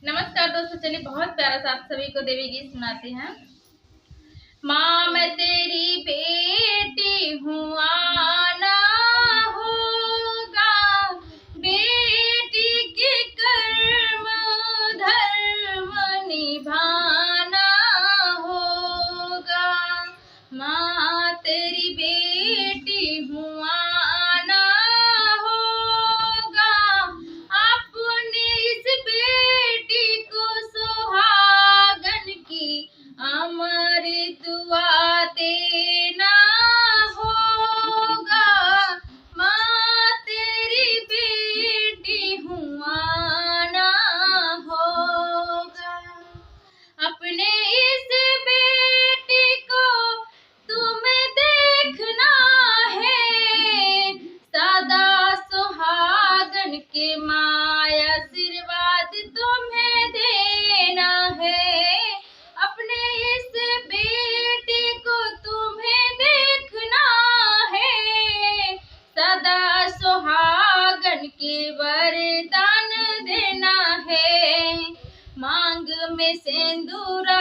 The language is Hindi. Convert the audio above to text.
नमस्कार दोस्तों, चलिए बहुत प्यारा सा आप सभी को देवी गीत सुनाते हैं। माँ मैं तेरी बेटी हूँ, आना होगा, बेटी के कर्म धर्म निभाना होगा। माँ तेरी बेटी हूँ, आना होगा, अपने इस बेटी को सुहागन की अमृत दुआ देना होगा। माँ तेरी बेटी हूँ, आना होगा, अपने इस बेटी को तुम्हें देखना है, सदा सुहागन के माया आशीर्वाद तुम्हें देना है। अपने इस बेटी को तुम्हें देखना है, सदा सुहागन के वरदान देना है। मांग में सिंदूरा